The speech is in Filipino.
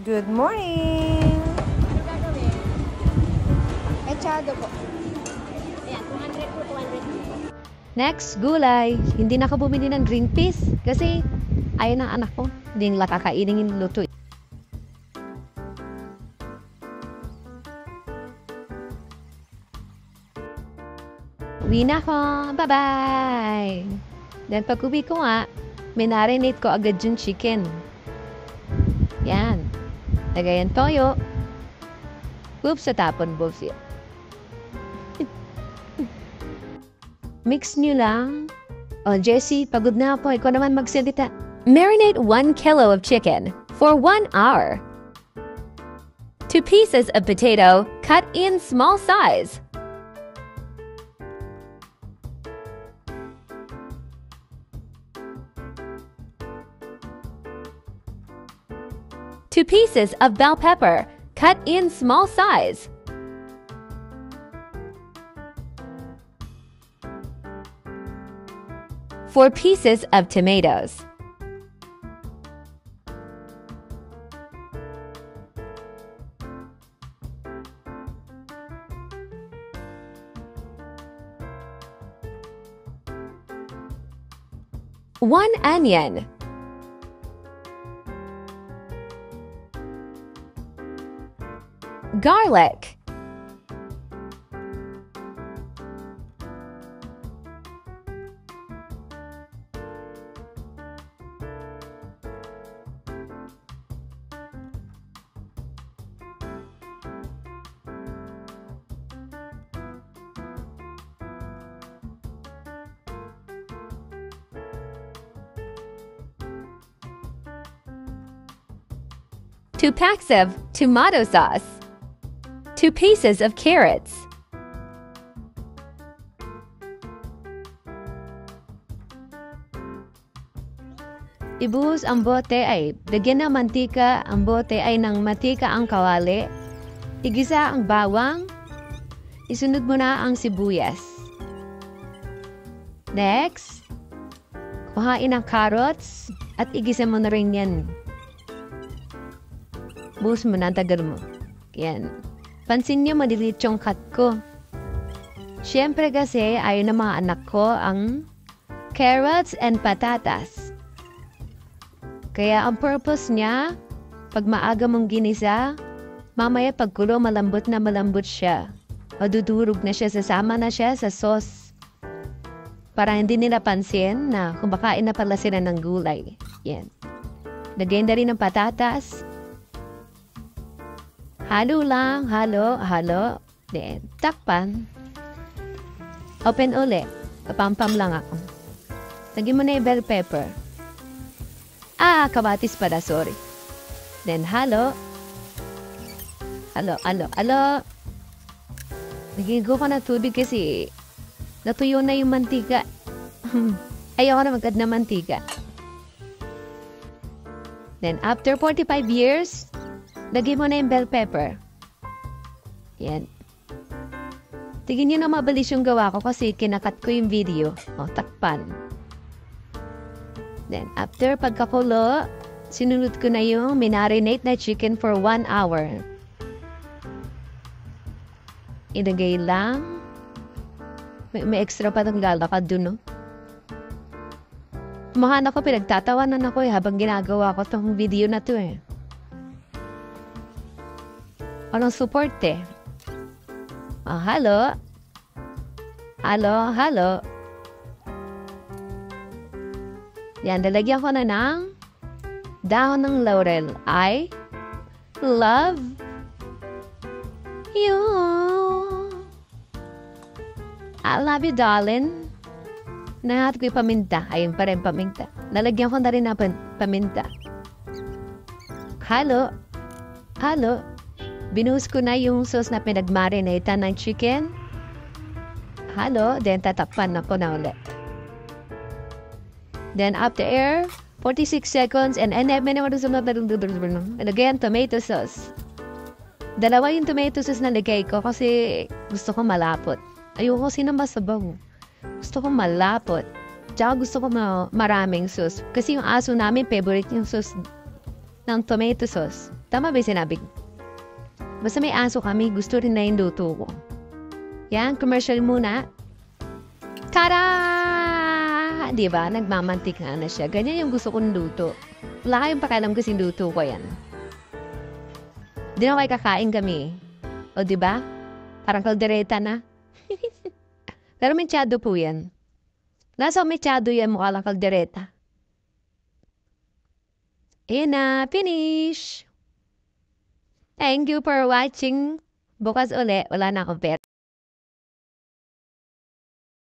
Good morning! Ano gagawin? Echado po. Ayan, 200 po, 200 po. Next, gulay. Hindi na ako bumili ng green peas kasi ayaw ng anak ko. Hindi nila kakainin yung luto. Uwi na ako. Bye-bye! Then pag uwi ko nga, minarinate ko agad yung chicken. Yan. Lagay ang toyo. Oops, sa tapon, bullshit. Mix nyo lang. Oh, Jessie, pagod na ako. Ikaw naman magsalita. Marinate 1 kilo of chicken for 1 hour. 2 pieces of potato cut in small size. Two pieces of bell pepper, cut in small size. Four pieces of tomatoes. One onion. Garlic. Two packs of tomato sauce. 2 pieces of carrots. Ibuhos ang bote ay lagyan ng mantika. Ang bote ay ng mantika ang kawali. Igisa ang bawang. Isunod mo na ang sibuyas. Next, kuhain ang carrots at igisa mo na rin yan. Buhos mo na, tagal mo. Yan. Pansin niyo, malilit yung cut ko. Siyempre kasi, ayaw ng mga anak ko ang carrots and patatas. Kaya ang purpose niya, pag maaga mong ginisa, mamaya pagkulo malambot na malambot siya. O dudurog na siya, sasama na siya sa sauce. Para hindi nila pansin na kumakain na pala sila ng gulay. Yan. Lagyan na rin ng patatas. Halo lang, halo. Then, takpan. Open uli. Kapampam lang ako. Lagyan mo na yung bell pepper. Kamatis pala, sorry. Then, halo. Halo. Lagyan ko na tubig kasi natuyo na yung mantika. Ayoko na magkad na mantika. Then, after 45 years, lagyan mo na yung bell pepper. Yan. Tignan nyo na mabilis yung gawa ko kasi kinakat ko yung video. O, takpan. Then, after pagkakulo, sinunod ko na yung minarinate na chicken for 1 hour. Ilagay lang. May extra pa ng lalakad dun, no? Kumahan ako, pinagtatawanan ako habang ginagawa ko tong video na to eh. Anong support eh? Halo. Yan, lalagyan ko na ng dahon ng laurel. I love you. I love you, darling. Nahat ko yung paminta. Ayun pa rin paminta. Lalagyan ko na rin ng paminta. Halo. Binuhos ko na yung sauce na pinagmarinate ng chicken. Halo. Then, tatakpan ako na ulit. Then, after 46 seconds, and lagyan tomato sauce. Dalawa yung tomato sauce na lagay ko kasi gusto ko malapot. Ayoko kasi na masabaw. Gusto ko malapot. Tsaka gusto ko maraming sauce. Kasi yung aso namin, favorite yung sauce ng tomato sauce. Tama ba yung sinabi ko? Basta may aso kami, gusto rin na yung luto ko. Yan, commercial muna. Tada! Diba? Nagmamantik na siya. Ganyan yung gusto kong luto. Wala kayong pakialam kasi luto ko yan. Di na kayo kakain kami. O diba? Parang kaldereta na. Pero mechado po yan. Nasa mechado yan, mukha lang kaldereta. Ayan na, finish! Thank you for watching. Bukas uli, wala na akong pera.